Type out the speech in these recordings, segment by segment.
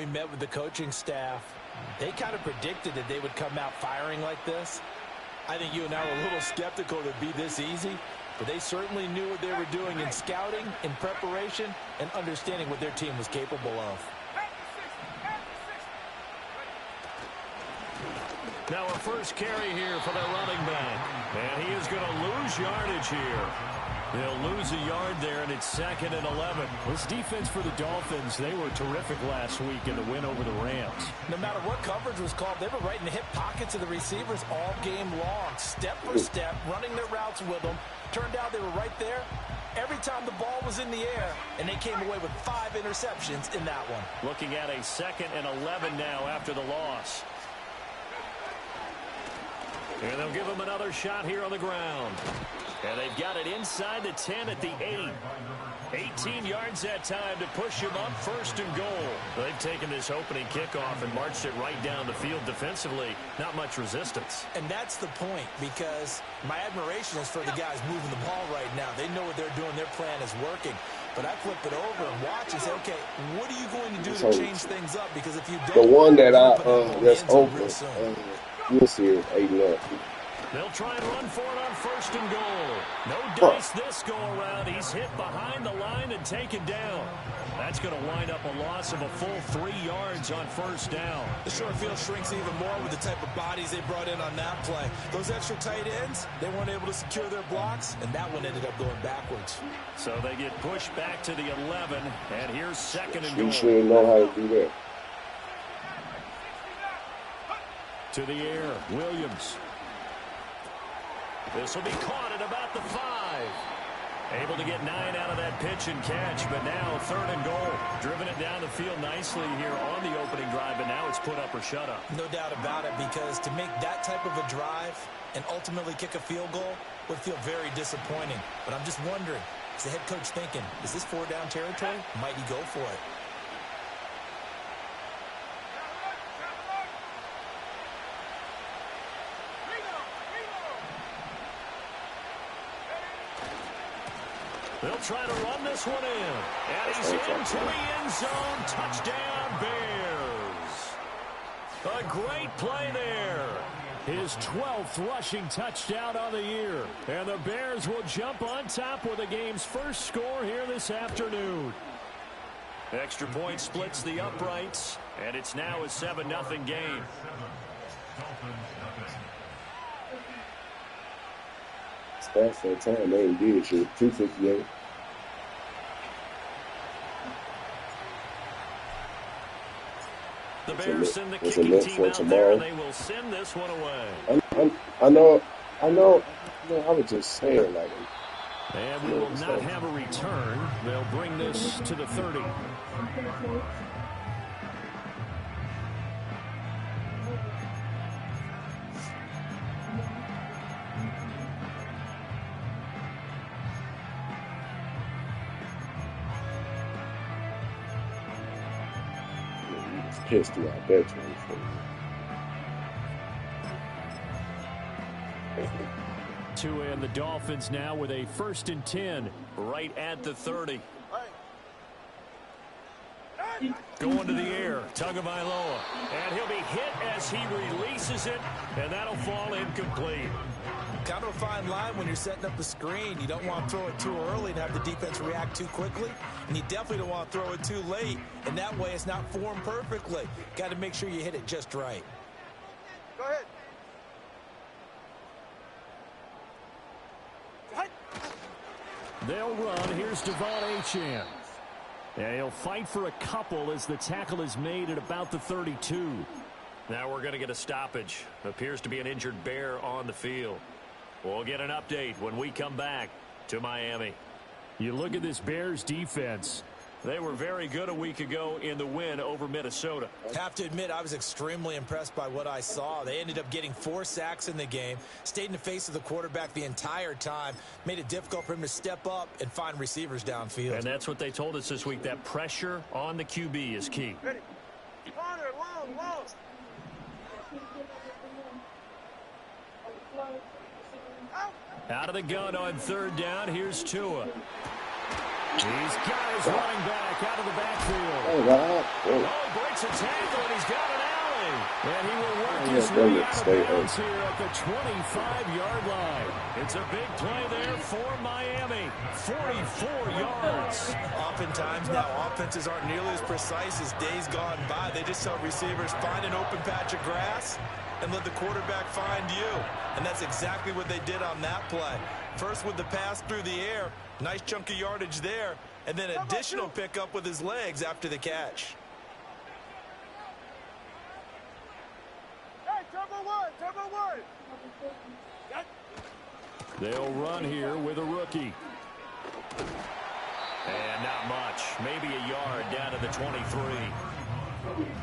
met with the coaching staff, they kind of predicted that they would come out firing like this. I think you and I were a little skeptical that it'd be this easy, but they certainly knew what they were doing in scouting, in preparation, and understanding what their team was capable of. Now a first carry here for their running back. And he is going to lose yardage here. They'll lose a yard there, and it's 2nd and 11. This defense for the Dolphins, they were terrific last week in the win over the Rams. No matter what coverage was called, they were right in the hip pockets of the receivers all game long, step for step, running their routes with them. Turned out they were right there every time the ball was in the air, and they came away with 5 interceptions in that one. Looking at a 2nd and 11 now after the loss. And they'll give him another shot here on the ground. And they've got it inside the 10 at the 8. 18 yards that time to push him up 1st and goal. They've taken this opening kickoff and marched it right down the field defensively. Not much resistance. And that's the point, because my admiration is for the guys moving the ball right now. They know what they're doing. Their plan is working. But I flip it over and watch and say, okay, what are you going to do to change things up? Because if you don't, the one that that's open, you'll see it 8-0. They'll try and run for it on 1st and goal. No dice this go around. He's hit behind the line and taken down. That's going to wind up a loss of a full 3 yards on 1st down. The short field shrinks even more with the type of bodies they brought in on that play. Those extra tight ends, they weren't able to secure their blocks, and that one ended up going backwards. So they get pushed back to the 11, and here's 2nd and goal. You should know how to do that. To the air, Williams. This will be caught at about the 5. Able to get 9 out of that pitch and catch, but now 3rd and goal. Driven it down the field nicely here on the opening drive, but now it's put up or shut up. No doubt about it, because to make that type of a drive and ultimately kick a field goal would feel very disappointing. But I'm just wondering, is the head coach thinking, is this 4-down territory? Might he go for it? They'll try to run this one in. And he's into the end zone. Touchdown, Bears. A great play there. His 12th rushing touchdown on the year. And the Bears will jump on top with the game's first score here this afternoon. Extra point splits the uprights. And it's now a 7-0 game. That's that time. They ain't did shit. 258. The Bears send the kicking team out there, and they will send this one away. I know. I was just saying, like. And we will not have a return. They'll bring this to the 30. Pissed throughout that 24. And the Dolphins now with a 1st and 10 right at the 30. Going to the air, Tagovailoa, and he'll be hit as he releases it, and that'll fall incomplete. Kind of a fine line when you're setting up the screen. You don't want to throw it too early and have the defense react too quickly, and you definitely don't want to throw it too late, and that way it's not formed perfectly. Got to make sure you hit it just right. Go ahead. They'll run. Here's Devon Achane. And he'll fight for a couple as the tackle is made at about the 32. Now we're going to get a stoppage. Appears to be an injured Bear on the field. We'll get an update when we come back to Miami. You look at this Bears defense. They were very good a week ago in the win over Minnesota. Have to admit, I was extremely impressed by what I saw. They ended up getting 4 sacks in the game, stayed in the face of the quarterback the entire time, made it difficult for him to step up and find receivers downfield. And that's what they told us this week, that pressure on the QB is key. Ready. Corner, long, long. Out of the gun on 3rd down, here's Tua. He's got his running back out of the backfield. Oh, Breaks a tackle, and he's got an alley. And he will work his way out of bounds here at the 25-yard line. It's a big play there for Miami. 44 yards. Oftentimes now, offenses aren't nearly as precise as days gone by. They just tell receivers, find an open patch of grass and let the quarterback find you. And that's exactly what they did on that play. First with the pass through the air, nice chunk of yardage there, and then additional pickup with his legs after the catch. Hey, turbo one. They'll run here with a rookie. And not much. Maybe a yard down to the 23.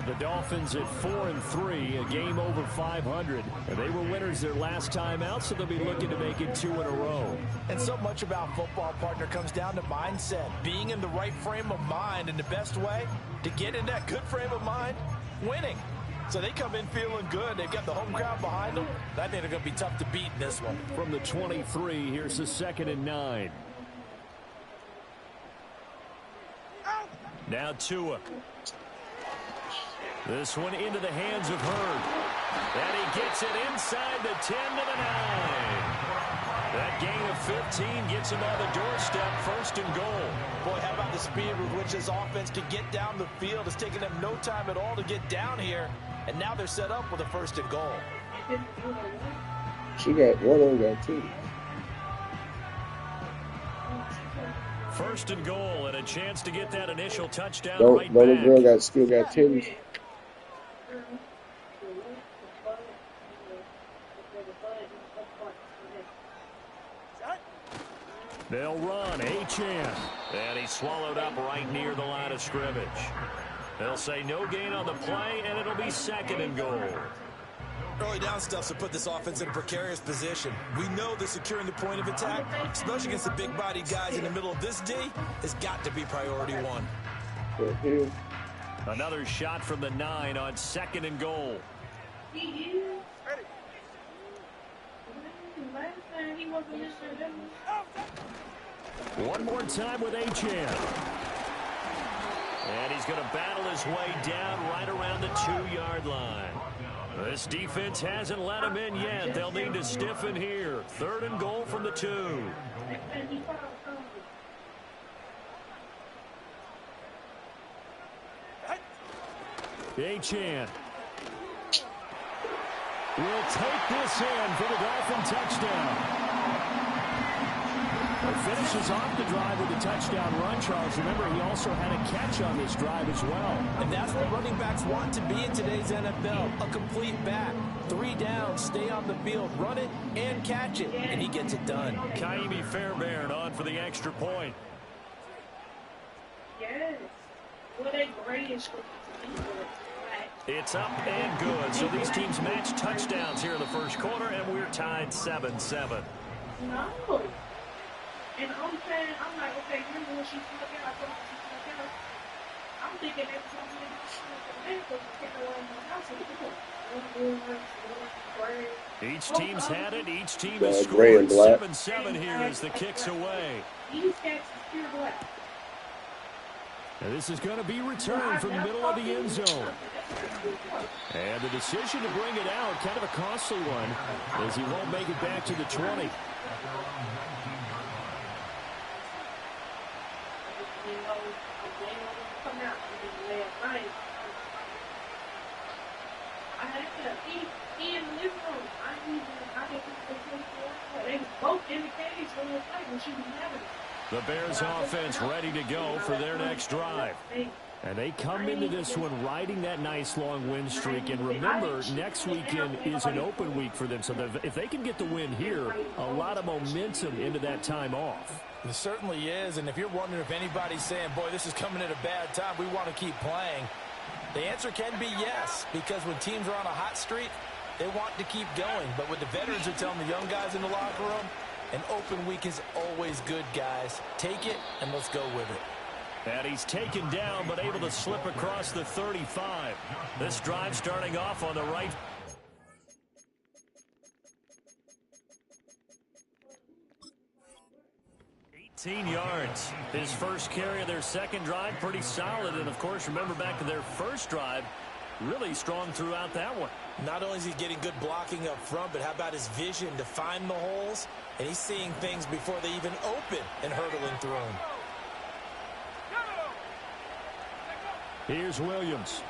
The Dolphins at 4-3, a game over 500. And they were winners their last time out, so they'll be looking to make it 2 in a row. And so much about football, partner, comes down to mindset. Being in the right frame of mind, and the best way to get in that good frame of mind, winning. So they come in feeling good. They've got the home crowd behind them. I think they're going to be tough to beat in this one. From the 23, here's the 2nd and 9. Now Tua. This one into the hands of Hurd. And he gets it inside the 10 to the 9. That gain of 15 gets him on the doorstep, 1st and goal. Boy, how about the speed with which this offense can get down the field? It's taken them no time at all to get down here. And now they're set up with a 1st and goal. She got one on that too. 1st and goal, and a chance to get that initial touchdown Don't back. the girl still got tennis. They'll run. Achane. And he's swallowed up right near the line of scrimmage. They'll say no gain on the play, and it'll be 2nd and goal. Early down stuff to put this offense in a precarious position. We know that securing the point of attack, especially against the big-bodied guys in the middle of this D, has got to be priority one. Another shot from the 9 on 2nd and goal. One more time with Achane. And he's going to battle his way down right around the 2-yard line. This defense hasn't let him in yet. They'll need to stiffen here. 3rd and goal from the 2. Achane will take this in for the Dolphin touchdown. Finishes off the drive with a touchdown run, Charles. Remember, he also had a catch on this drive as well. And that's what running backs want to be in today's NFL, a complete back. 3 downs, stay on the field, run it, and catch it, and he gets it done. Kaimi Fairbairn on for the extra point. Yes. What a great. It's up and good. So these teams match touchdowns here in the 1st quarter, and we're tied 7-7. No. And I'm saying, I'm like, okay, remember when she struck out, I thought she struck out. I'm thinking that's something each team's had it. Each team has scored. 7-7 here as the kick's away. These cats is pure black. And this is going to be returned from the middle of the end zone. And the decision to bring it out, kind of a costly one, as he won't make it back to the 20. The Bears offense ready to go for their next drive. And they come into this one riding that nice long win streak. And remember, next weekend is an open week for them. So if they can get the win here, a lot of momentum into that time off. It certainly is. And if you're wondering if anybody's saying, boy, this is coming at a bad time, we want to keep playing, the answer can be yes. Because when teams are on a hot streak, they want to keep going. But what the veterans are telling the young guys in the locker room, an open week is always good, guys. Take it, and let's go with it. And he's taken down, but able to slip across the 35. This drive starting off on the right. 18 yards. His first carry of their second drive, pretty solid. And, of course, remember back to their first drive, really strong throughout that one. Not only is he getting good blocking up front, but how about his vision to find the holes? And he's seeing things before they even open and hurdling through them. Here's Williams.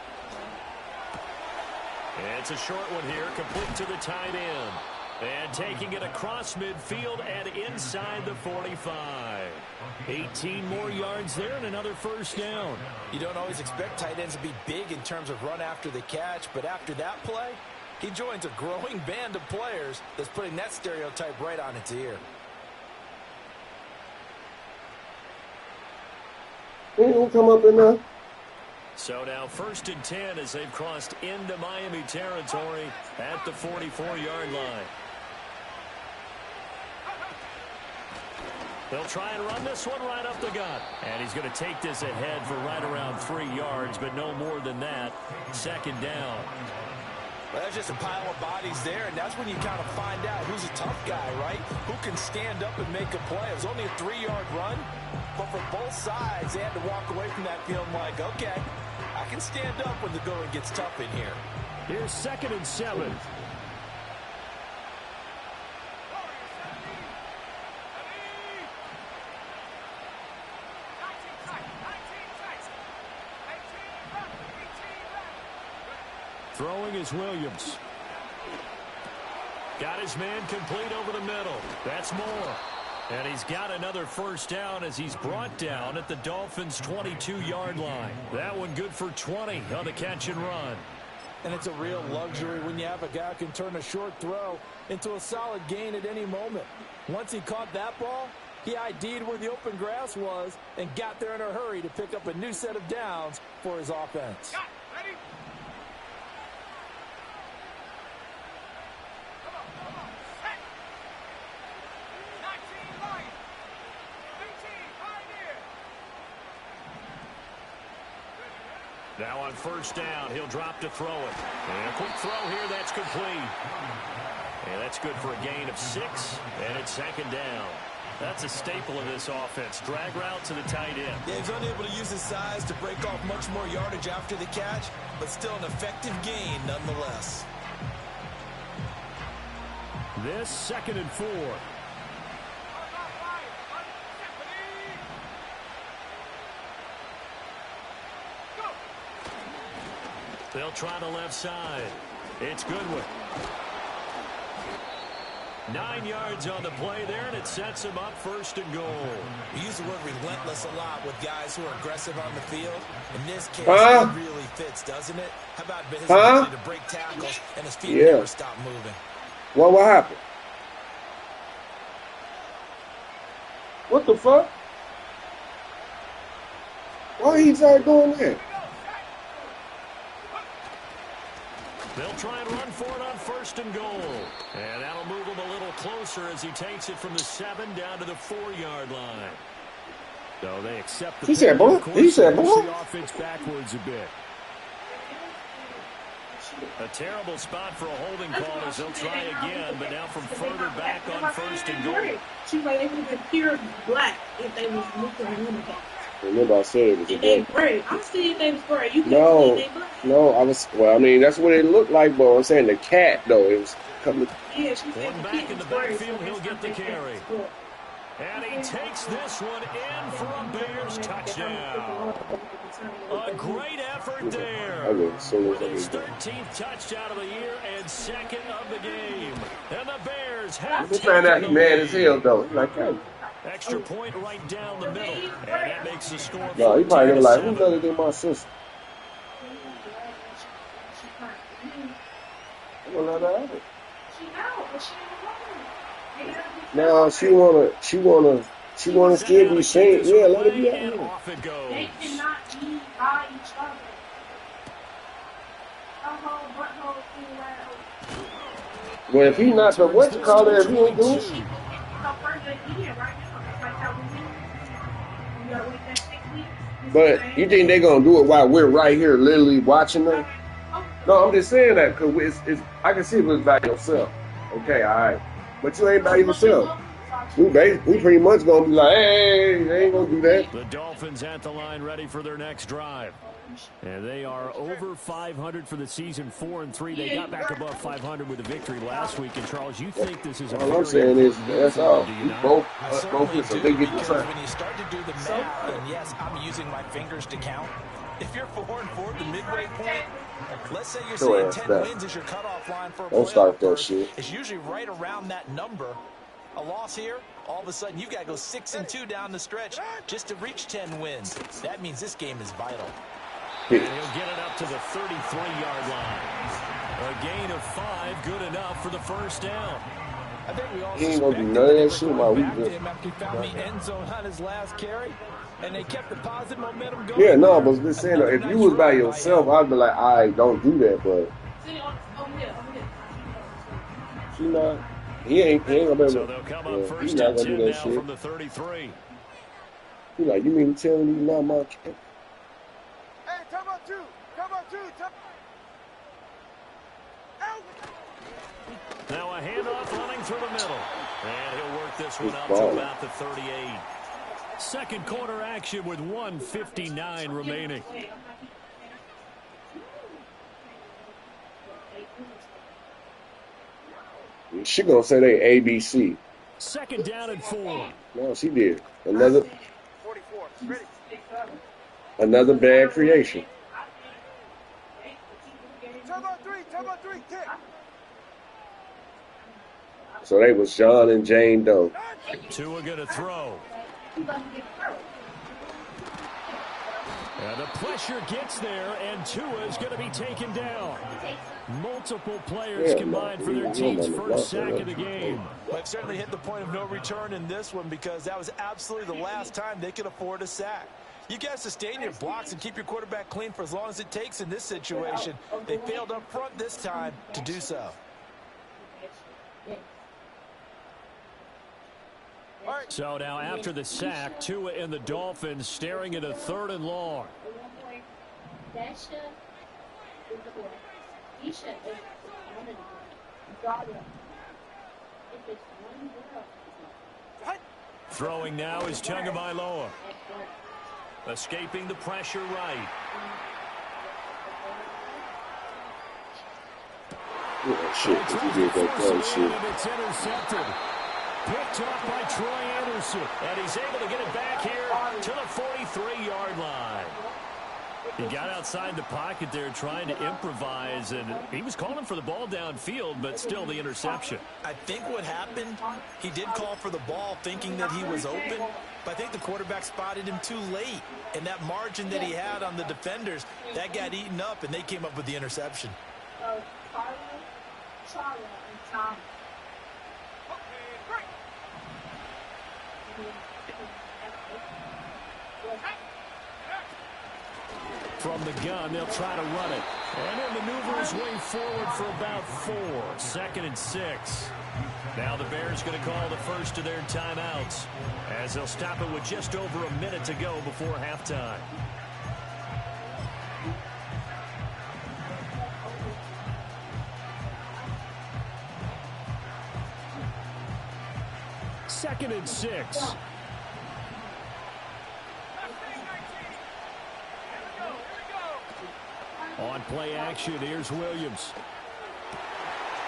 It's a short one here, complete to the tight end. And taking it across midfield and inside the 45. 18 more yards there and another first down. You don't always expect tight ends to be big in terms of run after the catch, but after that play, he joins a growing band of players that's putting that stereotype right on its ear. He don't come up in there. So now 1st and 10 as they've crossed into Miami territory at the 44-yard line. They'll try and run this one right up the gut. And he's going to take this ahead for right around 3 yards, but no more than that. 2nd down. Well, there's just a pile of bodies there, and that's when you kind of find out who's a tough guy, right? Who can stand up and make a play. It was only a 3-yard run, but for both sides, they had to walk away from that feeling like, okay, I can stand up when the going gets tough in here. Here's 2nd and 7. Throwing is Williams. Got his man complete over the middle. That's Moore. And he's got another first down as he's brought down at the Dolphins' 22-yard line. That one good for 20 on the catch and run. And it's a real luxury when you have a guy who can turn a short throw into a solid gain at any moment. Once he caught that ball, he ID'd where the open grass was and got there in a hurry to pick up a new set of downs for his offense. Now on first down, he'll drop to throw it. And a quick throw here, that's complete. And that's good for a gain of 6, and it's 2nd down. That's a staple of this offense. Drag route to the tight end. Yeah, he's unable to use his size to break off much more yardage after the catch, but still an effective gain nonetheless. This 2nd and 4. They'll try the left side. It's Goodwin. 9 yards on the play there, and it sets him up 1st and goal. We use the word relentless a lot with guys who are aggressive on the field. In this case, it really fits, doesn't it? How about his ability to break tackles and his feet never stop moving? Well, what happened? What the fuck? Why he started doing that? They'll try and run for it on 1st and goal. And that'll move him a little closer as he takes it from the 7 down to the 4-yard line. So they accept the He said, boy. He said, boy. The offense backwards a bit. A terrible spot for a holding call as they'll try again, but now from further back on 1st and goal. She's like, they would have been pure black if they was looking at uniform. Remember I said it was a they gray. I'm seeing they was gray. You no, they black. No, I was. Well, I mean, that's what it looked like, but I'm saying the cat though. It was coming. Yeah, she said one back in the backfield, he'll get the carry. And he takes this one in for a Bears touchdown. A great effort there. His 13th touchdown of the year and 2nd of the game. And the Bears have taken the lead. Out he mad as hell though. Like, hey. Extra point right down the middle, and that makes the score. No, he probably gonna like, who's other than my sister? I'm gonna let her have it. No, she wanna still be saying, yeah, let it be out. Off it goes. They cannot be by each other. Well, if he not the what you call it, if he ain't doing it. But you think they're going to do it while we're right here literally watching them? No, I'm just saying that because I can see it was by yourself. Okay, all right. But you ain't by yourself. We pretty much gonna be like, hey, they ain't gonna do that. The Dolphins at the line ready for their next drive. And they are over 500 for the season, 4-3. They got back above 500 with a victory last week. And, Charles, you think this is a all I'm saying is that's all. do you not? Both Certainly so do, they get the because track. when you start to do the math, and yes, I'm using my fingers to count. If you're 4-4 at the midway point, let's say you're saying 10 wins is your cutoff line for a Don't start that berth. shit. It's usually right around that number. A loss here, all of a sudden you've got to go 6-2 down the stretch just to reach 10 wins. That means this game is vital. And he'll get it up to the 33-yard line. A gain of 5, good enough for the first down. I think we all He ain't gonna do suspected none of they that were shit going while we back to good. him after he found the end zone on his last carry, and they kept the positive momentum going. Yeah, no, but just saying, if you was by yourself, I'd be like, all right, don't do that. But she not. He ain't gonna be able So to. they'll come Yeah, up he's first not and gonna do 10 that now shit. from the 33. He like, you mean to tell me he's not my kid? Hey, come on, two. Come on, two. Now a handoff running through the middle. And he'll work this one He's up balling. to about the 38. Second quarter action with 1:59 remaining. She gonna say they ABC. Second down and 4. No, she did. Another 44. Ready. bad creation. Turbo three, kick. So they was John and Jane Doe. Tua gonna throw. And the pressure gets there, and Tua is going to be taken down. Multiple players combined for their team's first sack of the game. Well, they've certainly hit the point of no return in this one because that was absolutely the last time they could afford a sack. You got to sustain your blocks and keep your quarterback clean for as long as it takes in this situation. They failed up front this time to do so. So now after the sack, Tua and the Dolphins staring at a 3rd and long. Throwing now is Tagovailoa. Escaping the pressure right. Yeah, shit, if you did that close shit. And it's intercepted. Picked up by Troy Anderson. And he's able to get it back here to the 43-yard line. He got outside the pocket there trying to improvise, and he was calling for the ball downfield, but still the interception. I think what happened, he did call for the ball thinking that he was open, but I think the quarterback spotted him too late. And that margin that he had on the defenders, that got eaten up, and they came up with the interception. From the gun, they'll try to run it. And he'll maneuver his way forward for about 4. 2nd and 6. Now the Bears going to call the first of their timeouts as they'll stop it with just over a minute to go before halftime. Second and 6. On play action, here's Williams.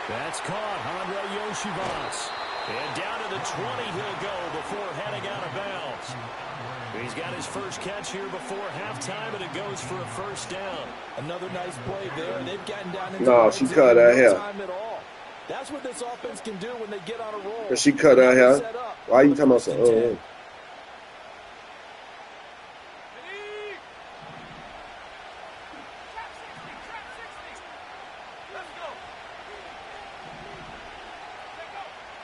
That's caught, Andre Yoshivas. And down to the 20 he'll go before heading out of bounds. He's got his first catch here before halftime, and it goes for a first down. Another nice play there. They've gotten down into No, the she red cut zone her in hair. no time at all. That's what this offense can do when they get on a roll. But she cut her hair. Set up Why you for talking about first and 10. some?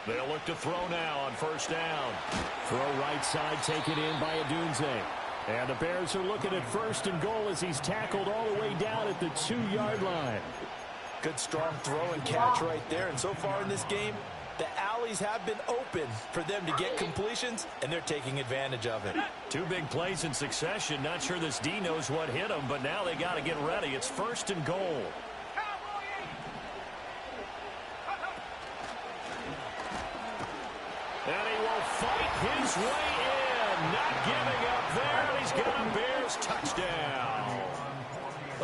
They'll look to throw now on first down. Throw right side taken in by Adunze. And the Bears are looking at 1st and goal as he's tackled all the way down at the 2-yard line. Good strong throw and catch right there. And so far in this game, the alleys have been open for them to get completions, and they're taking advantage of it. 2 big plays in succession. Not sure this D knows what hit him, but now they got to get ready. It's 1st and goal. And he will fight his way in. Not giving up there, and he's got a Bears touchdown.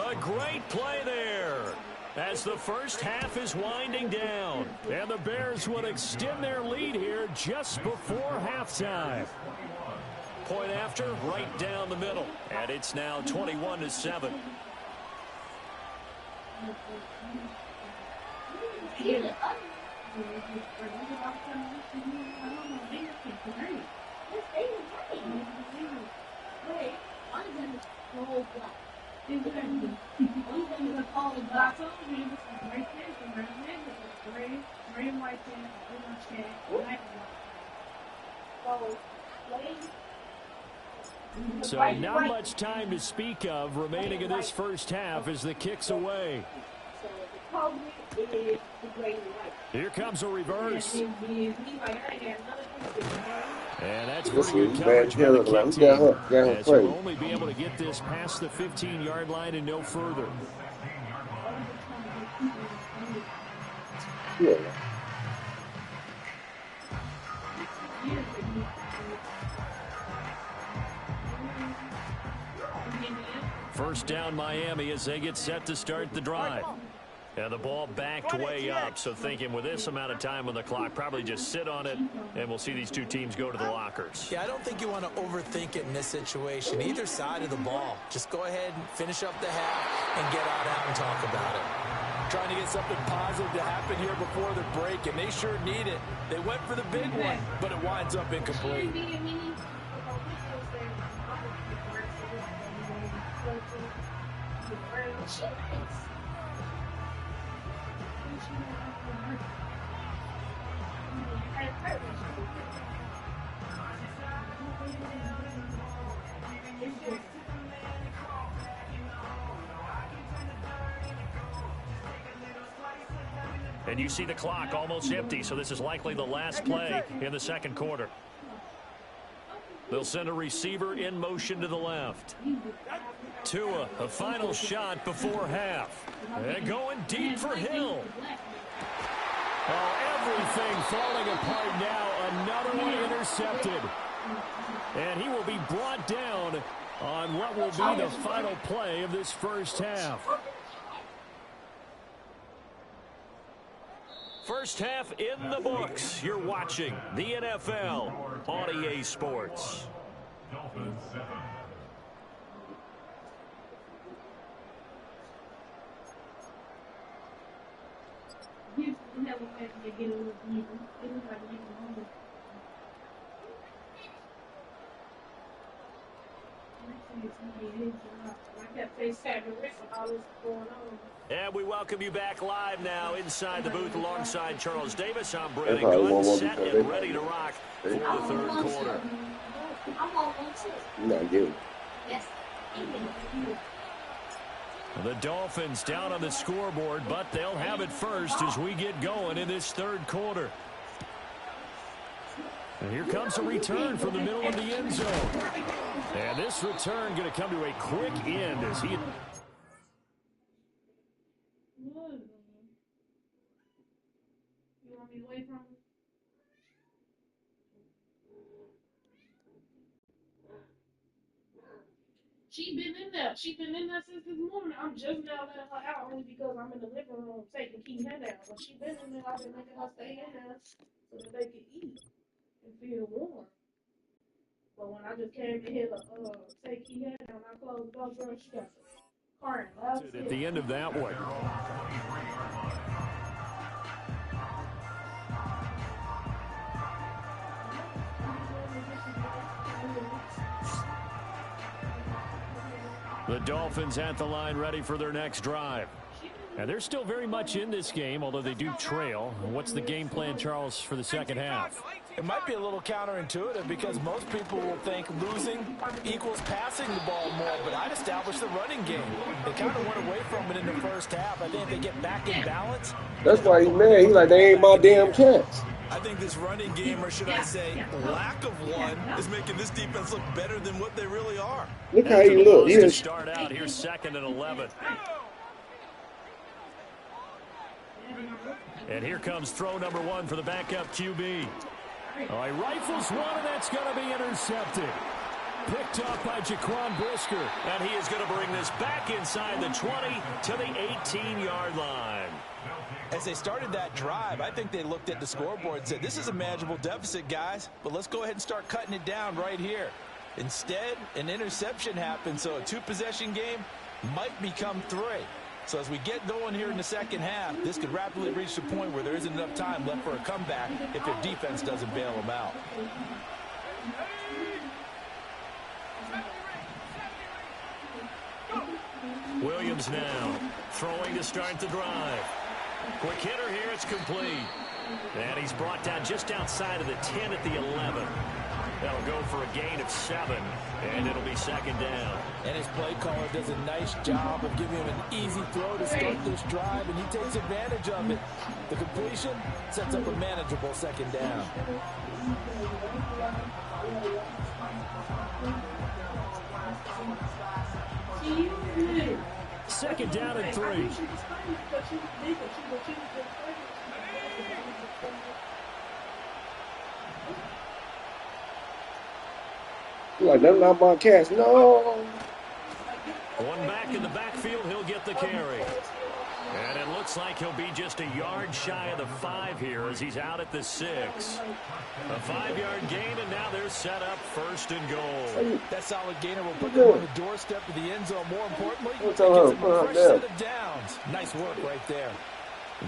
A great play there as the first half is winding down. And the Bears will extend their lead here just before halftime. Point after, right down the middle. And it's now 21-7. So not much time to speak of remaining in this first half as the kick's away. Here comes a reverse. And that's pretty good coverage by the kick team, as we'll only be able to get this past the 15-yard line and no further. Yeah. First down Miami as they get set to start the drive. And the ball backed way up, so thinking with this amount of time on the clock, probably just sit on it, and we'll see these two teams go to the lockers. Yeah, I don't think you want to overthink it in this situation. Either side of the ball. Just go ahead and finish up the half and get out and talk about it. Trying to get something positive to happen here before the break, and they sure need it. They went for the big one, but it winds up incomplete. And you see the clock almost empty, so this is likely the last play in the second quarter. They'll send a receiver in motion to the left. Tua, a final shot before half. And going deep for Hill. Oh, everything falling apart now. Another one intercepted. And he will be brought down on what will be the final play of this first half. First half in the books. You're watching the NFL on EA Sports. And we welcome you back live now inside the booth alongside Charles Davis. I'm Brandon Gunn, set and ready to rock for the third quarter. Not good. The Dolphins down on the scoreboard, but they'll have it first as we get going in this third quarter. And here comes a return from the middle of the end zone. And this return going to come to a quick end as he... You want me away from him? She been in there. She been in there since this morning. I'm just now letting her out only because I'm in the living room taking Key Head out. But she been in there. I've been making her stay in there so that they can eat and feel warm. But when I just came in here to take Key Head out and I closed the door, girl, she got crying. At the end of that one. The Dolphins at the line ready for their next drive. And they're still very much in this game, although they do trail. What's the game plan, Charles, for the second half? It might be a little counterintuitive because most people will think losing equals passing the ball more, but I'd establish the running game. They kind of went away from it in the first half. I think if they get back in balance. That's why he's mad. He's like, they ain't my damn chance. I think this running game, or should I say lack of one, is making this defense look better than what they really are. Look how he look. He is start out here second and 11. And here comes throw number one for the backup QB. Oh, he rifles one, and that's going to be intercepted. Picked off by Jaquan Brisker. And he is going to bring this back inside the 20 to the 18-yard line. As they started that drive, I think they looked at the scoreboard and said, this is a manageable deficit, guys, but let's go ahead and start cutting it down right here. Instead, an interception happened, so a two-possession game might become 3. So as we get going here in the second half, this could rapidly reach the point where there isn't enough time left for a comeback if their defense doesn't bail them out. Williams now throwing to start the drive. Quick hitter here, it's complete. And he's brought down just outside of the 10 at the 11. That'll go for a gain of 7, and it'll be second down. And his play caller does a nice job of giving him an easy throw to start this drive, and he takes advantage of it. The completion sets up a manageable second down. Second down and 3. Like, that's not my catch. No. One back in the backfield, he'll get the carry. And it looks like he'll be just a yard shy of the 5 here as he's out at the 6. A 5-yard gain, and now they're set up first and goal. That solid gainer will put them on the doorstep of the end zone. More importantly, it gives them a fresh set of downs. Nice work right there.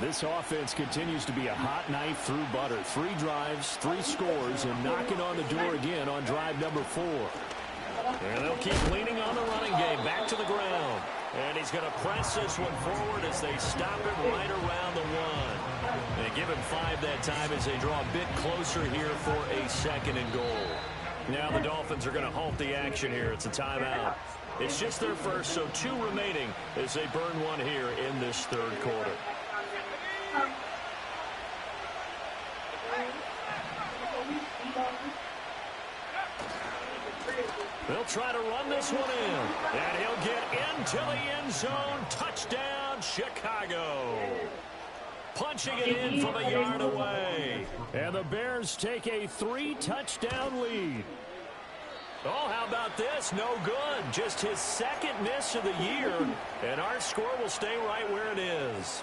This offense continues to be a hot knife through butter. 3 drives, 3 scores, and knocking on the door again on drive number 4. And they'll keep leaning on the running game. Back to the ground. And he's going to press this one forward as they stop him right around the 1. They give him 5 that time as they draw a bit closer here for a second and goal. Now the Dolphins are going to halt the action here. It's a timeout. It's just their first, so 2 remaining as they burn one here in this third quarter. They'll try to run this one in, and he'll get into the end zone. Touchdown, Chicago. Punching it in from a yard away. And the Bears take a 3-touchdown lead. Oh, how about this? No good. Just his second miss of the year, and our score will stay right where it is.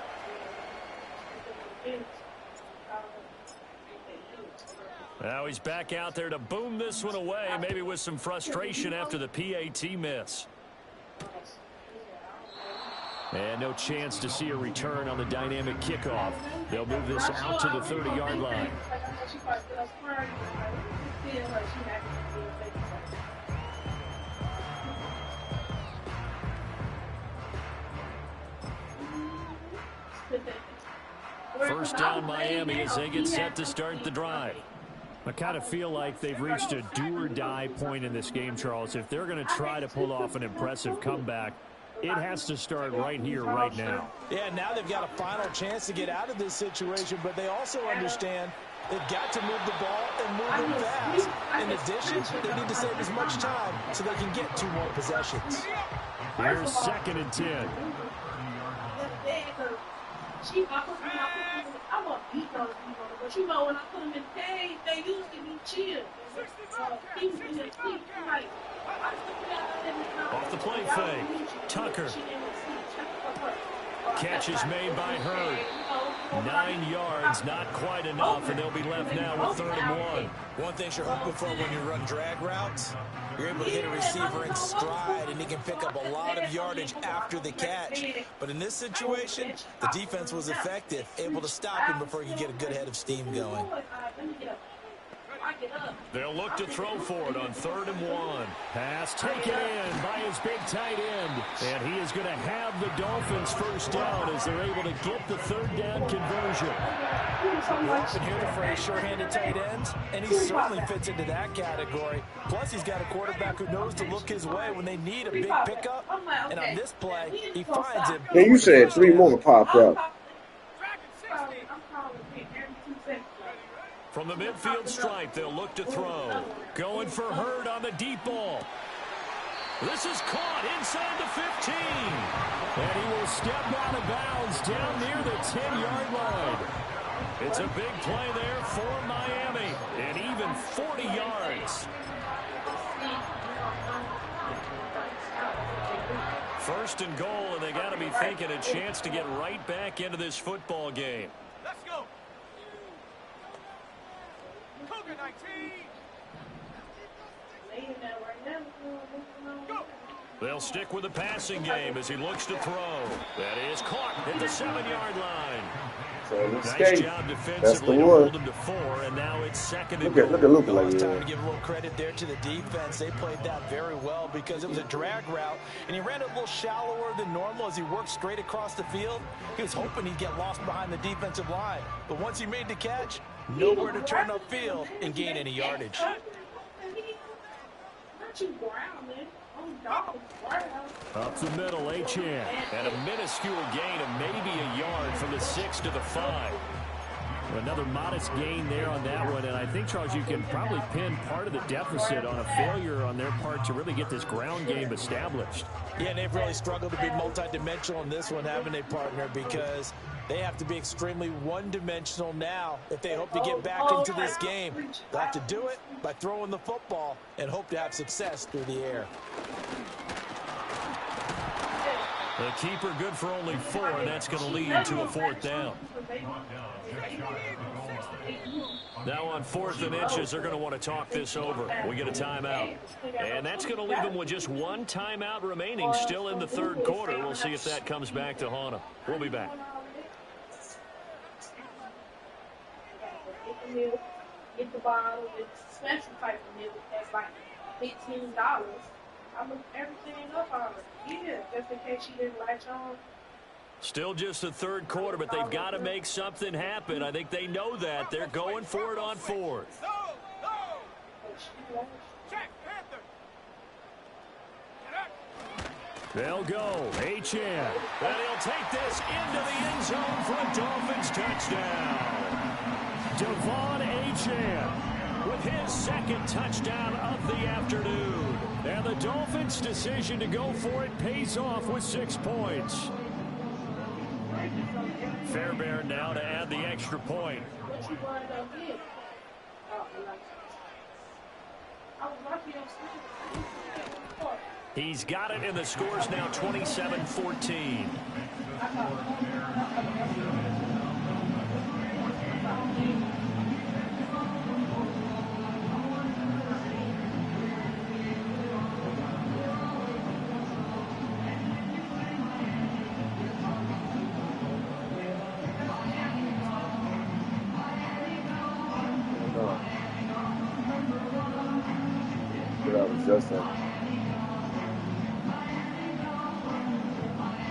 Now he's back out there to boom this one away, maybe with some frustration after the PAT miss. And no chance to see a return on the dynamic kickoff. They'll move this out to the 30-yard line. First down Miami as they get set to start the drive. I kind of feel like they've reached a do-or-die point in this game, Charles. If they're going to try to pull off an impressive comeback, it has to start right here, right now. Yeah, now they've got a final chance to get out of this situation, but they also understand they've got to move the ball and move it fast. In addition, they need to save as much time so they can get 2 more possessions. Here's second and 10. I want to beat those people, but you know, when I put them in cage, they usually be chill. Off the play fake. Tucker. Catch is made by Hurd. 9 yards, not quite enough, and they'll be left now with 3rd and 1. One thing you're hoping for when you run drag routes, you're able to hit a receiver in stride, and he can pick up a lot of yardage after the catch. But in this situation, the defense was effective, able to stop him before he could get a good head of steam going. They'll look to throw for it on 3rd and 1. Pass taken in by his big tight end. And he is going to have the Dolphins first down as they're able to get the 3rd down conversion. You often hear the phrase sure-handed tight ends, and he certainly fits into that category. Plus, he's got a quarterback who knows to look his way when they need a big pickup. And on this play, he finds him. Yeah, you said 3 more popped up. From the midfield stripe, they'll look to throw. Going for Hurd on the deep ball. This is caught inside the 15. And he will step out of bounds down near the 10-yard line. It's a big play there for Miami. And even 40 yards. First and goal, and they got to be thinking a chance to get right back into this football game. Let's go. Cougar 19. Go. They'll stick with the passing game as he looks to throw. That is caught at the 7-yard line. So Nice job defensively to hold him to 4, and now it's second and goal. Look at Luka Well, like it's time to that. give a little credit there to the defense. They played that very well because it was a drag route, and he ran it a little shallower than normal as he worked straight across the field. He was hoping he'd get lost behind the defensive line. But once he made the catch, nowhere to turn upfield and gain any yardage. Up the middle, Achane. And a minuscule gain of maybe a yard from the 6 to the 5. Another modest gain there on that one. And I think, Charles, you can probably pin part of the deficit on a failure on their part to really get this ground game established. Yeah, and they've really struggled to be multidimensional in this one, haven't they, partner? Because they have to be extremely one-dimensional now if they hope to get back into this game. They'll have to do it by throwing the football and hope to have success through the air. The keeper good for only 4, and that's going to lead to a 4th down. Now on 4th and inches, they're going to want to talk this over. We get a timeout. And that's going to leave them with just 1 timeout remaining still in the 3rd quarter. We'll see if that comes back to haunt them. We'll be back. Get the bottle, it's special type of milk that's like $15. I looked everything up already. Yeah, just in case she didn't latch on. Still just the 3rd quarter, but they've got to make something happen. I think they know that. They're going for it on 4th. Check, Panther. They'll go. Achane. And he'll take this into the end zone for a Dolphins touchdown. Devon Achane with his 2nd touchdown of the afternoon. And the Dolphins' decision to go for it pays off with 6 points. Fairbairn now to add the extra point. What you wind up with? I was lucky on sleep. He's got it, and the score's now 27-14.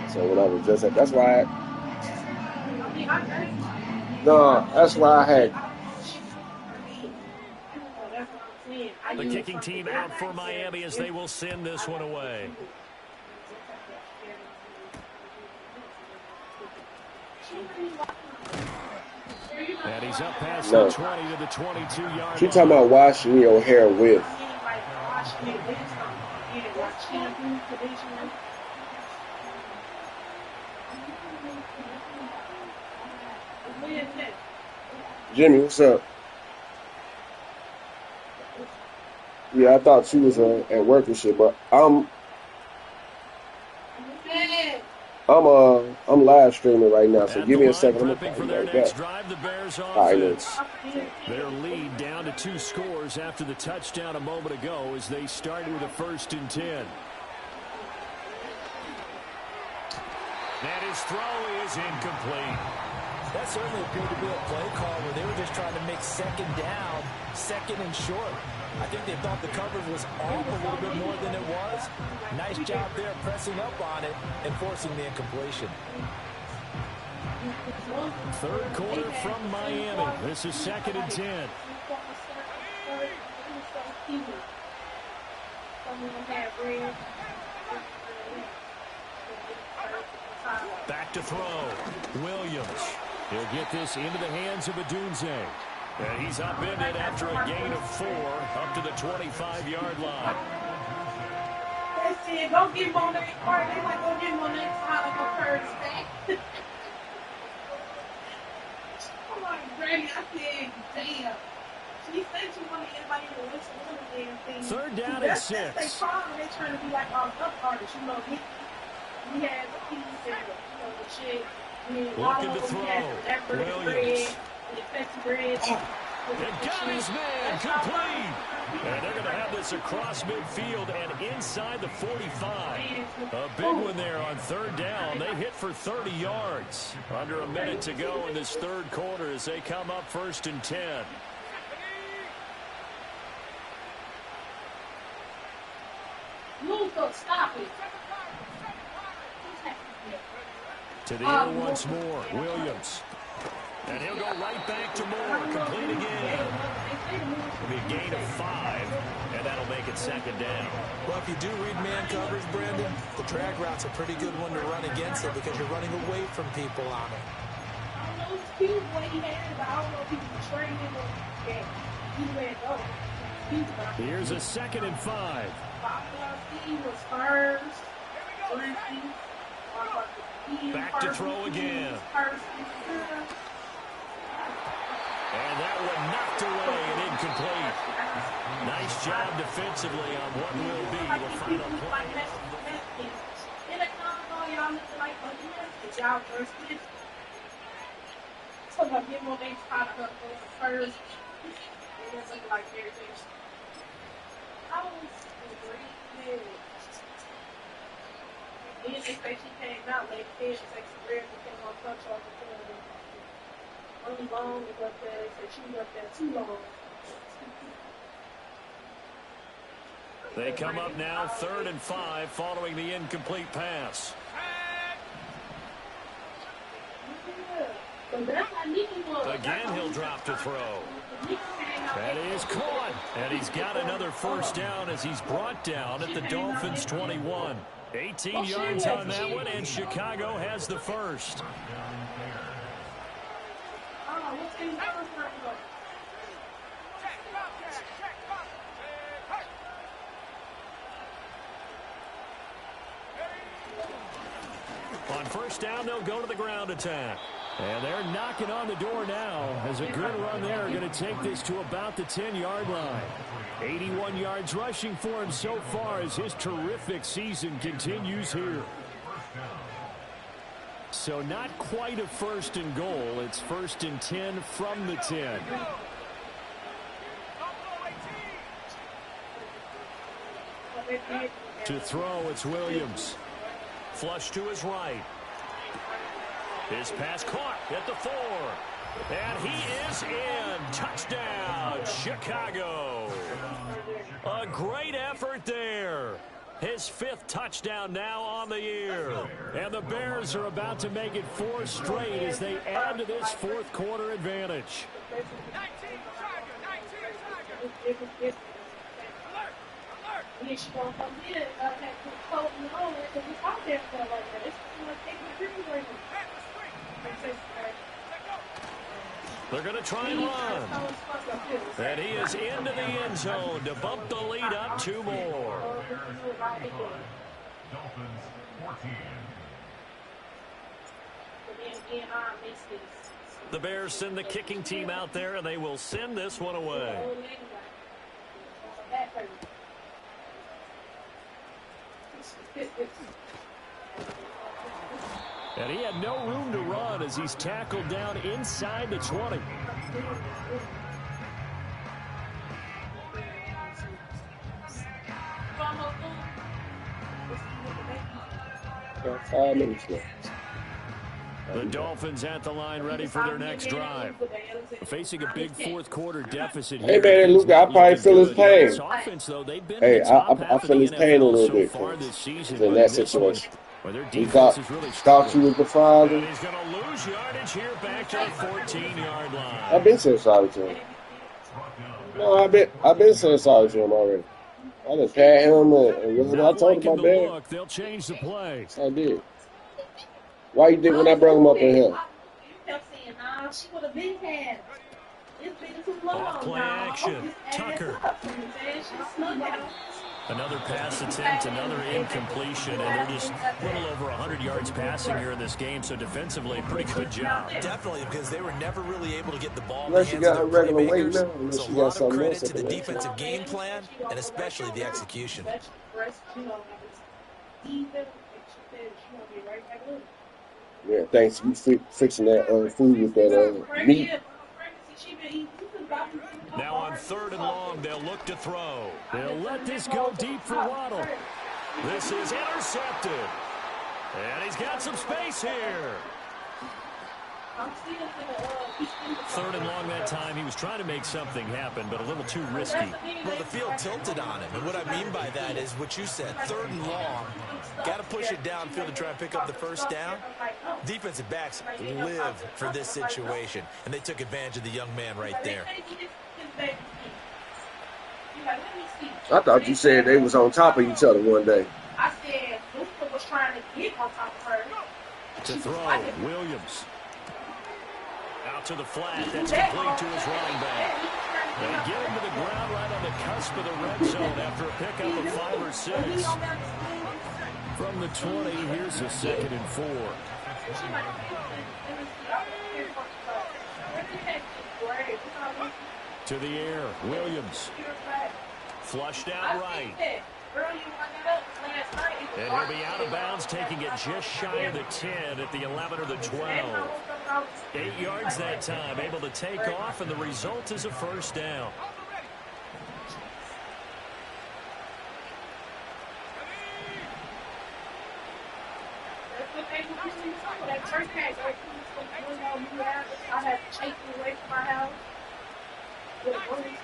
So what I was just saying, that's why that's why I had. The kicking team out for Miami as they will send this one away. And he's up past the 20 to the 22-yard line. She talking about washing your hair with. Jimmy, what's up? Yeah, I thought she was at work and shit, but I'm live streaming right now, so give me a second. I'm gonna call you right back. Drive, the Bears offense. Their lead down to 2 scores after the touchdown a moment ago as they started with a 1st and 10. And his throw is incomplete. That certainly appeared to be a play call where they were just trying to make 2nd down, 2nd and short. I think they thought the coverage was off a little bit more than it was. Nice job there pressing up on it and forcing the incompletion. 3rd quarter from Miami. This is 2nd and 10. Back to throw. Williams. He'll get this into the hands of Odunze. And he's upended after a gain of 4 up to the 25-yard line. That's it. Go get him on that part. They like go get him on that side of the first back. Come on, Greg. Damn. She said she wanted everybody to listen to the damn thing. Third down and That's their 6. problem. They're trying to be like all up artists. You know, we had the piece and the shit. Looking to throw. Williams. And got his man complete. And they're going to have this across midfield and inside the 45. A big one there on third down. They hit for 30 yards. Under a minute to go in this third quarter as they come up 1st and 10. Stop it. To the air once more. Williams. And he'll go right back to Moore. Complete again. It'll be a gain of 5, and that'll make it 2nd down. Well, if you do read man coverage, Brandon, the drag route's a pretty good one to run against it because you're running away from people on it. I don't know if he was what he had, but I don't know if he was training or he went go. Here's a 2nd and 5. Was first. Back to throw again. And that one knocked away and incomplete. Nice job defensively on what will be the final play. Then they say she came out late, she rare became on touch off the corner. Only long was up there, they said she was up there too long. They come up now 3rd and 5 following the incomplete pass. Again, he'll drop to throw. That is caught. And he's got another 1st down as he's brought down at the Dolphins' 21. 18 yards on that one, and Chicago has the first. On 1st down, they'll go to the ground attack. And they're knocking on the door now as a good run there going to take this to about the 10-yard line. 81 yards rushing for him so far as his terrific season continues here. So not quite a 1st and goal. It's 1st and 10 from the 10. To throw, it's Williams. Flush to his right. His pass caught at the 4. And he is in. Touchdown, Chicago. A great effort there. His 5th touchdown now on the year. And the Bears are about to make it 4 straight as they add to this 4th quarter advantage. They're going to try and run. And he is into the end zone to bump the lead up 2 more. The Bears send the kicking team out there, and they will send this one away. And he had no room to run as he's tackled down inside the 20. Got 5 minutes left. The Dolphins at the line ready for their next drive. Facing a big 4th quarter deficit here. Hey, man, Luka, I probably feel his pain. Offense, though, they've been Hey, I feel his pain a little bit in that situation. He thought you was the father. And he's going to lose yardage here back to the 14-yard line. I've been saying sorry to him. No, I've been saying sorry to him already. I just pat him and I told him my bad. They'll change the play. I did. Why you think when I brought him up in here? She would have been had. It's been too long. Off play action. Tucker. Another pass attempt, another incompletion, and they're just a little over 100 yards passing here in this game, so defensively, pretty good job. Definitely, because they were never really able to get the ball in the Unless you hands of got their a regular weight playmakers. now, unless So a you got lot of something credit else to up the in there. defensive game plan, and especially the execution. Yeah, thanks. You fixing that food with that meat. Now on 3rd and long, they'll look to throw. They'll let this go deep for Waddle. This is intercepted. And he's got some space here. 3rd and long that time. He was trying to make something happen, but a little too risky. Well, the field tilted on him, and what I mean by that is what you said, 3rd and long. Got to push it downfield to try and pick up the first down. Defensive backs live for this situation, and they took advantage of the young man right there. I thought you said they was on top of each other one day. I said Luka was trying to get on top of her. To throw, Williams. Out to the flat. That's complete to his running back. They get him to the ground right on the cusp of the red zone after a pickup of 5 or 6. From the 20, here's a 2nd and 4. To the air, Williams. Flushed out right. And he'll be out of bounds, taking it just shy of the 10 at the 11 or the 12. 8 yards that time, able to take off, and the result is a first down. I had to chase me away from my house. With a bullet thing.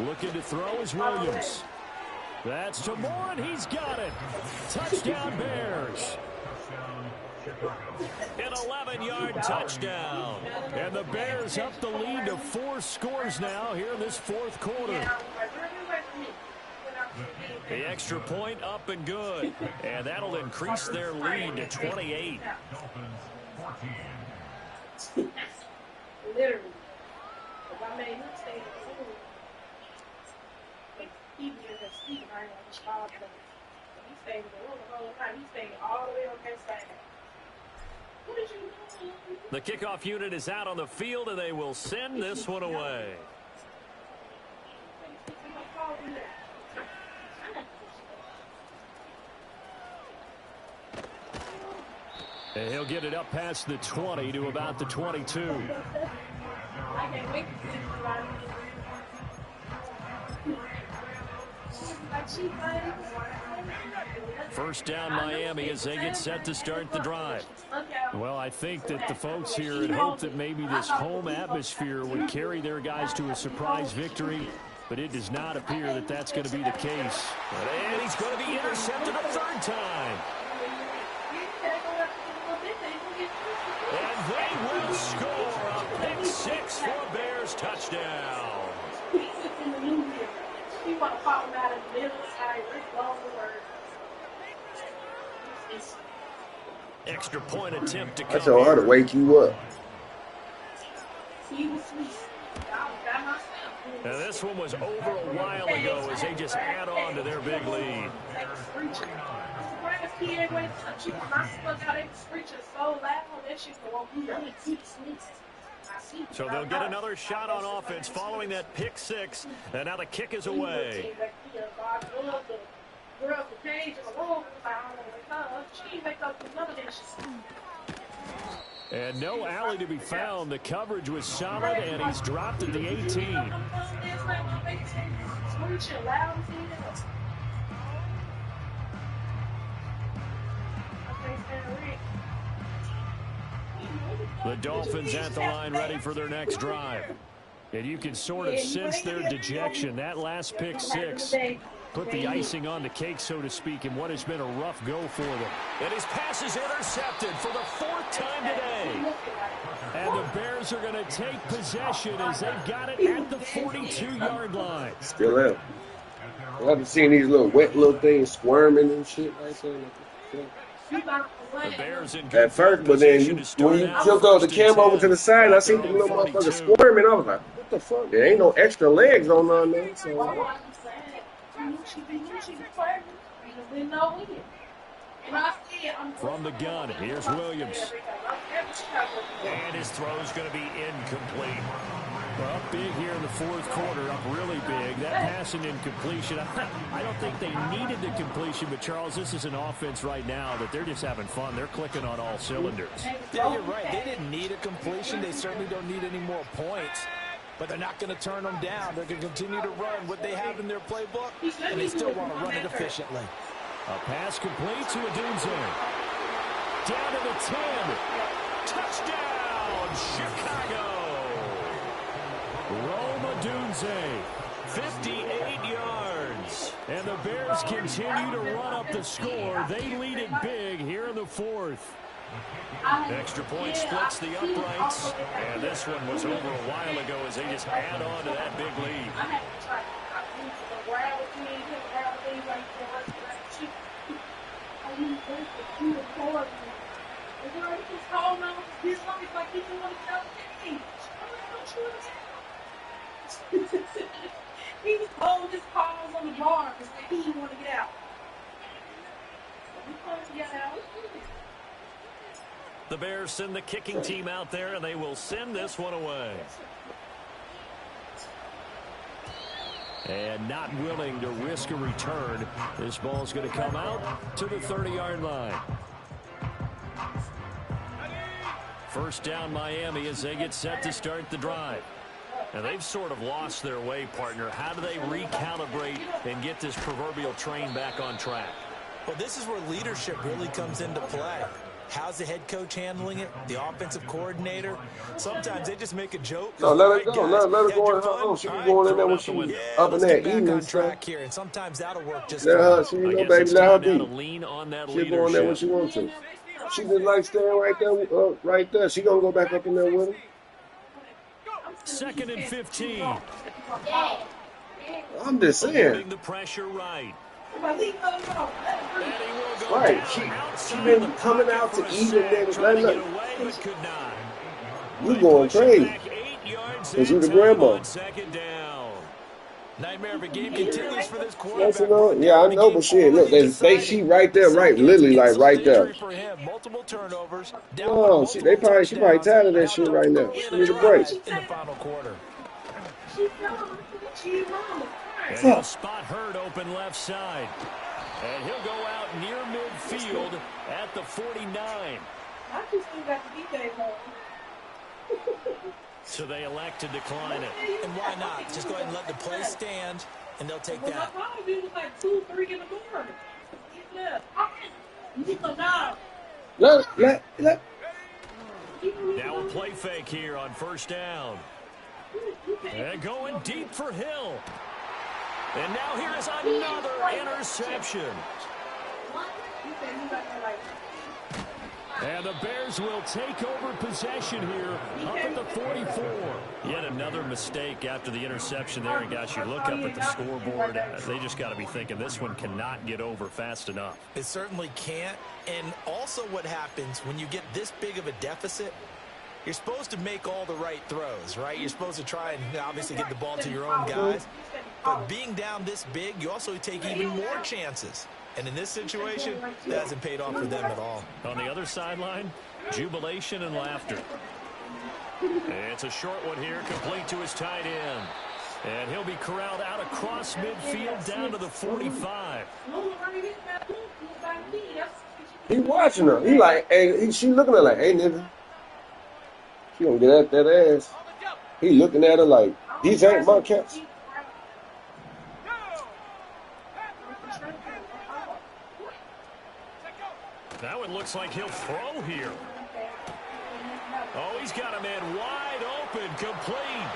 Looking to throw is Williams. That's to Moore, and he's got it. Touchdown, Bears. An 11-yard touchdown. And the Bears up the lead to 4 scores now here in this 4th quarter. The extra point up and good. And that'll increase their lead to 28. Literally. If I made him stay in the room, he was in his seat right on the spot. He stayed in the room the whole time. He stayed all the way on that side. What did you do? The kickoff unit is out on the field, and they will send this one away. And he'll get it up past the 20 to about the 22. I can't wait to see First down Miami as they get set to start the drive. Well, I think that the folks here had hoped that maybe this home atmosphere would carry their guys to a surprise victory, but it does not appear that that's going to be the case. And he's going to be intercepted a 3rd time. And they will score a pick 6 for a Bears touchdown. He want to pop him out in the middle side. Extra point attempt to come. I told her to wake you up. He was sweet. Now this one was over a while ago as they just add on to their big lead. So they'll get another shot on offense following that pick 6, and now the kick is away. And no alley to be found. The coverage was solid, and he's dropped at the 18. The Dolphins at the line ready for their next drive. And you can sort of sense their dejection. That last pick 6 put the icing on the cake, so to speak, in what has been a rough go for them. And his pass is intercepted for the 4th time today. And the Bears are going to take possession as they've got it at the 42-yard line. Still there. I haven't seen these little wet little things squirming and shit right there. The Bears in at good first, field but then position to when start you out tilt over the 1st and camera over to 10 the side, I at seen their the own little motherfucker 42. squirming. I was like, what the fuck? There ain't no extra legs on none there. So From the gun, here's Williams. And his throw's going to be incomplete. Well, up big here in the fourth quarter, up really big. That pass and incompletion, I don't think they needed the completion, but Charles, this is an offense right now that they're just having fun. They're clicking on all cylinders. Yeah, you're right. They didn't need a completion. They certainly don't need any more points. But they're not going to turn them down. They're going to continue to run what they have in their playbook, and they still want to run it efficiently. A pass complete to Odunze. Down to the 10. Touchdown, Chicago. Rome Odunze, 58 yards. And the Bears continue to run up the score. They lead it big here in the fourth. Extra point splits the uprights. And this one was over a while ago as they just add on to that big lead. He was holding his paws on the bar because he didn't want to get out. The Bears send the kicking team out there, and they will send this one away. And not willing to risk a return, this ball's going to come out to the 30-yard line. First down, Miami, as they get set to start the drive. And they've sort of lost their way, partner. How do they recalibrate and get this proverbial train back on track? Well, this is where leadership really comes into play. How's the head coach handling it? The offensive coordinator? Sometimes they just make a joke. no, let All her go. guys, Let her had go your on her fun? own. She All be right, going in throw there it when out the she window. up in let's there get back eating on and stuff. track here, and sometimes that'll work just Let fine. her, she, I you know, guess baby, it's let her time now to be. lean on that She go in there when leadership. she wants to. She just like staying right there, right there. She gonna go back up in there with him. 2nd and 15. I'm just saying. Eluding the pressure right. And he will go Right. down She outside been the coming pocket out for to a eat and sack, then trying to let get away, but could not. you They going push it crazy. back 8 yards Cause you that the time grandma. on 2nd down. Nightmare of a game continues for this Yes, quarterback. you know. Brought Yeah, down I when the know, game but shit, look, already she decided. right there, right, Second Lily, like insult right there. injury for him. Multiple turnovers. Down by No, she multiple probably touchdowns. tired of that Now shit dumped right now. early She in a need a break. drive in the final quarter. And he'll spot Hurd open left side. And he'll go out near midfield at the 49. So they elect to decline it. And why not? Just go ahead and let the play stand, and they'll take that. Let. Now a play fake here on 1st down. And going deep for Hill. And now here is another interception. And the Bears will take over possession here up at the 44. Yet another mistake after the interception there. And guys, you look up at the scoreboard, they just got to be thinking this one cannot get over fast enough. It certainly can't. And also what happens when you get this big of a deficit, you're supposed to make all the right throws, right? You're supposed to try and obviously get the ball to your own guys. But being down this big, you also take even more chances. And in this situation, that hasn't paid off for them at all. On the other sideline, jubilation and laughter. It's a short one here, complete to his tight end. And he'll be corralled out across midfield down to the 45. He watching her. He like, hey, she looking at her like, hey, nigga. She gonna get at that ass. He looking at her like, these ain't my cats. That one looks like he'll throw here. Oh, he's got a man wide open, complete.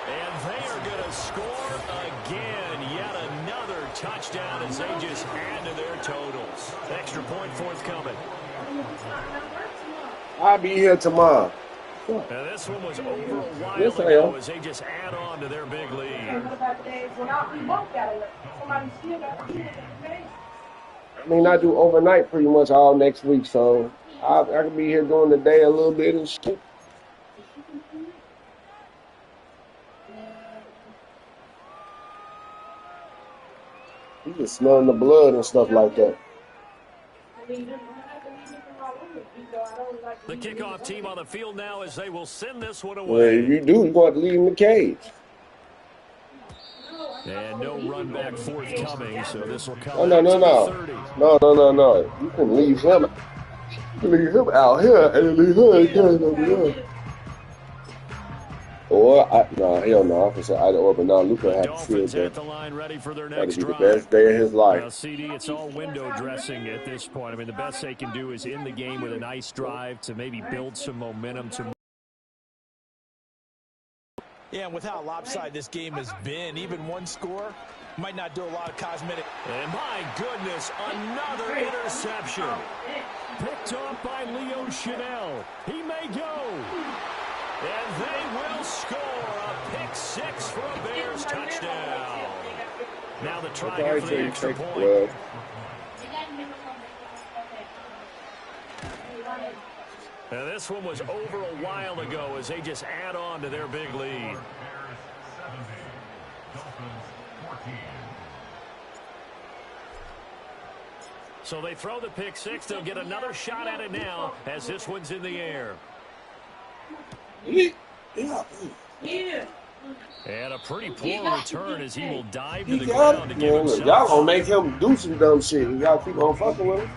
And they are going to score again. Yet another touchdown as they just add to their totals. Extra point forthcoming. I'll be here tomorrow. And this one was over a while ago as they just add on to their big lead. I mean, I do overnight pretty much all next week, so I can be here during the day a little bit and shit. You just smelling the blood and stuff like that. The kickoff team on the field now as they will send this one Well, away. if you do, you want to leave in the cage. And no run back forthcoming, so this will come Oh, no, out no, to no. the 30. No. You can leave him. You can leave him out here and leave her in the cage over here. Or, hell no. I can say either or, but no, Luka The had to feel Dolphins at that. the line ready for their That'd next be the drive. best day of his Now, life. CD, it's all window dressing at this point. I mean, the best they can do is in the game with a nice drive to maybe build some momentum to. Yeah, and with how lopsided this game has been, even one score might not do a lot of cosmetic. And my goodness, another interception. Picked off by Leo Chanel. He may go. And they will score a pick six for a Bears touchdown. Now the try here for the extra point. And this one was over a while ago as they just add on to their big lead. So they throw the pick six. They'll get another shot at it now as this one's in the air. And a pretty poor return as he will dive to the ground to give himself. Y'all gonna make him do some dumb shit. Y'all keep on fucking with him.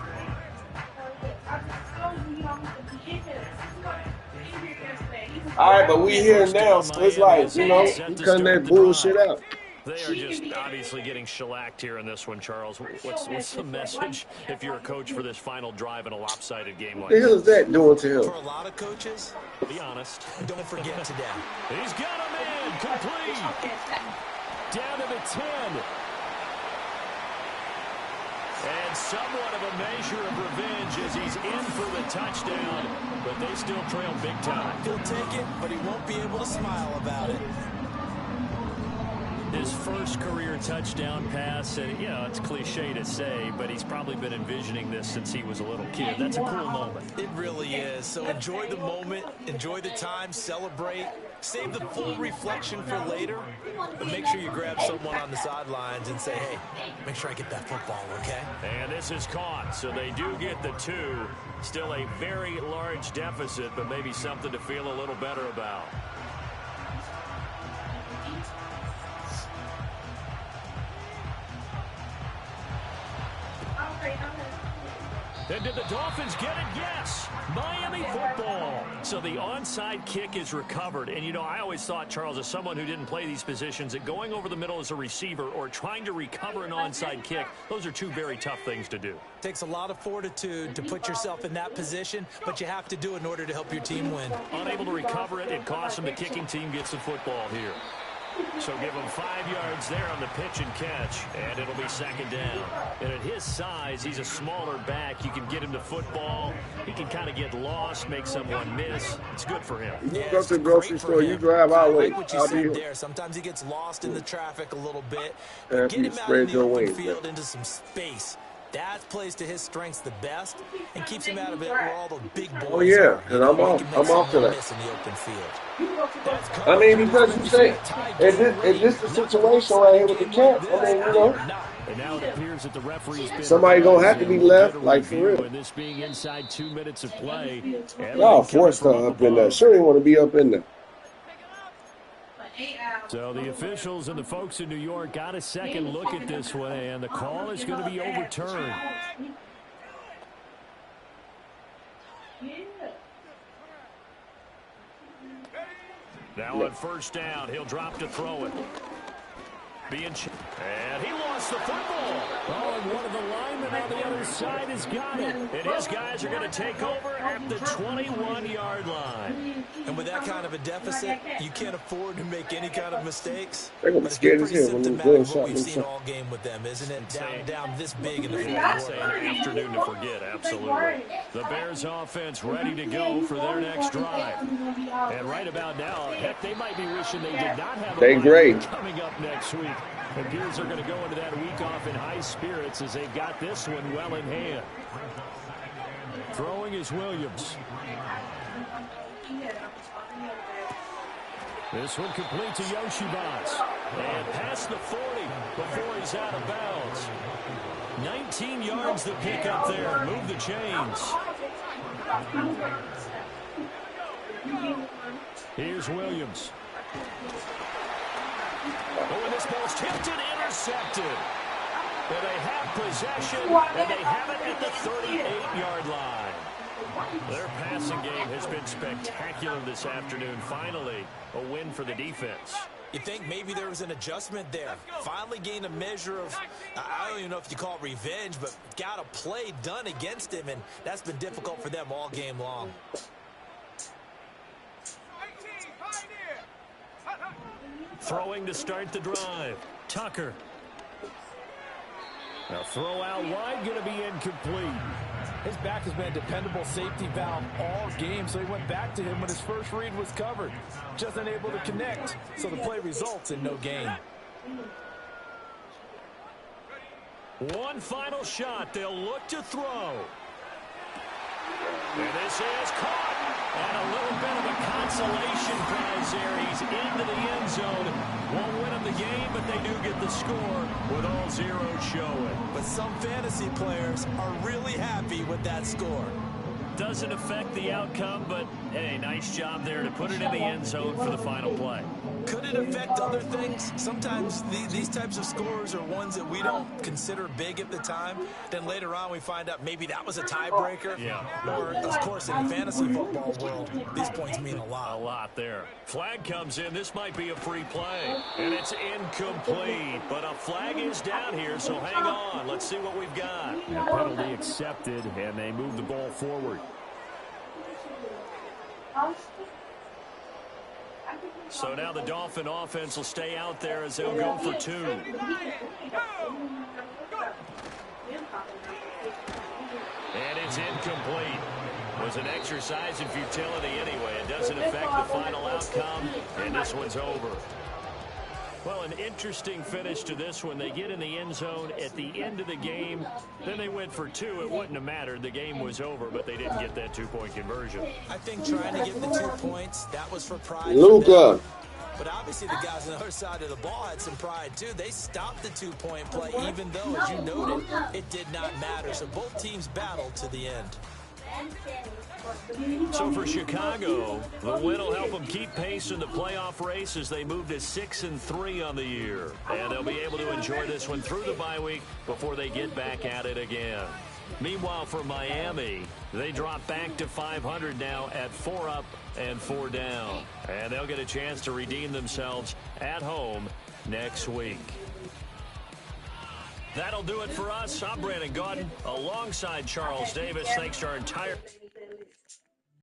All right, but we here now, so it's like, you know, we cutting that bullshit out. They are just obviously getting shellacked here in this one, Charles. What's the message if you're a coach for this final drive in a lopsided game like What the hell is that doing to him? For a lot of coaches, be honest. don't forget today. He's got a man complete. Down to the 10. And somewhat of a measure of revenge as he's in for the touchdown. But they still trail big time. He'll take it, but he won't be able to smile about it. His first career touchdown pass, and you know, it's cliche to say, but he's probably been envisioning this since he was a little kid. That's a cool moment. It really is. So enjoy the moment, enjoy the time, celebrate, save the full reflection for later, but make sure you grab someone on the sidelines and say, hey, make sure I get that football, okay? And this is caught, so they do get the 2. Still a very large deficit, but maybe something to feel a little better about. And did the Dolphins get it? Yes. Miami football. So the onside kick is recovered. And, you know, I always thought, Charles, as someone who didn't play these positions, that going over the middle as a receiver or trying to recover an onside kick, those are two very tough things to do. Takes a lot of fortitude to put yourself in that position, but you have to do it in order to help your team win. Unable to recover it, it costs them. The kicking team gets the football here. So give him 5 yards there on the pitch and catch, and it'll be second down. And at his size, he's a smaller back. You can get him to football. He can kind of get lost, make someone miss. It's good for him. You go to the grocery store, you drive our way. I like what you said there. Sometimes he gets lost in the traffic a little bit. But get him out in the open field into some space. That plays to his strengths the best and keeps him out of it where all the big boys Oh, yeah, and I'm off to that. miss in the open field. I mean, because you say, is this the situation right here with the cat? I mean, you know. And now it appears that the referee's been Somebody gonna have to be left, like, for real. And this being inside 2 minutes of play. Y'all forced her up in there. Sure, didn't want to be up in there. So the officials and the folks in New York got a second look at this one, and the call is going to be overturned. Now on first down, he'll drop to throw it. And he lost the football. Oh, and one of the linemen on the other side has got it. And his guys are going to take over at the 21-yard line. And with that kind of a deficit, you can't afford to make any kind of mistakes. They're going to be scared as hell when they're Symptomatic going of what shot we've seen themselves. all game with them, isn't it? Down this big in the fourth It's quarter. an afternoon to forget, absolutely. The Bears offense ready to go for their next drive. And right about now, heck, they might be wishing they did not have a They bye great. coming up next week. It appears they're going to go into that week off in high spirits as they've got this one well in hand. Throwing is Williams. This one complete to Yoshibas. And past the 40 before he's out of bounds. 19 yards to pick up there. Move the chains. Here's Williams. Oh, and this ball's tipped and intercepted. And they have possession, and they have it at the 38-yard line. Their passing game has been spectacular this afternoon. Finally, a win for the defense. You think maybe there was an adjustment there. Finally gained a measure of, I don't even know if you call it revenge, but got a play done against him, and that's been difficult for them all game long. Throwing to start the drive. Tucker. Now throw out wide, going to be incomplete. His back has been a dependable safety valve all game, so he went back to him when his first read was covered. Just unable to connect, so the play results in no gain. One final shot. They'll look to throw. And this is caught. And a little bit of a consolation prize there. He's into the end zone. Won't win him the game, but they do get the score with all zeros showing. But some fantasy players are really happy with that score. Doesn't affect the outcome, but hey, nice job there to put it in the end zone for the final play. Could it affect other things? Sometimes these types of scores are ones that we don't consider big at the time. Then later on we find out maybe that was a tiebreaker. Yeah. Or, of course, in the fantasy football world, these points mean a lot. A lot there. Flag comes in. This might be a free play. And it's incomplete. But a flag is down here, so hang on. Let's see what we've got. And penalty accepted, and they move the ball forward. So now the Dolphin offense will stay out there as they'll go for two. And it's incomplete. Was an exercise in futility anyway. It doesn't affect the final outcome, and this one's over. Well, an interesting finish to this one. They get in the end zone at the end of the game. Then they went for two. It wouldn't have mattered. The game was over, but they didn't get that two-point conversion. I think trying to get the 2 points, that was for pride. Luka. But obviously the guys on the other side of the ball had some pride, too. They stopped the 2-point play, even though, as you noted, it did not matter. So both teams battled to the end. So for Chicago, the win will help them keep pace in the playoff race as they move to 6-3 on the year. And they'll be able to enjoy this one through the bye week before they get back at it again. Meanwhile, for Miami, they drop back to 500 now at 4 up and 4 down. And they'll get a chance to redeem themselves at home next week. That'll do it for us. I'm Brandon Gaudin alongside Charles Davis. Thanks to our entire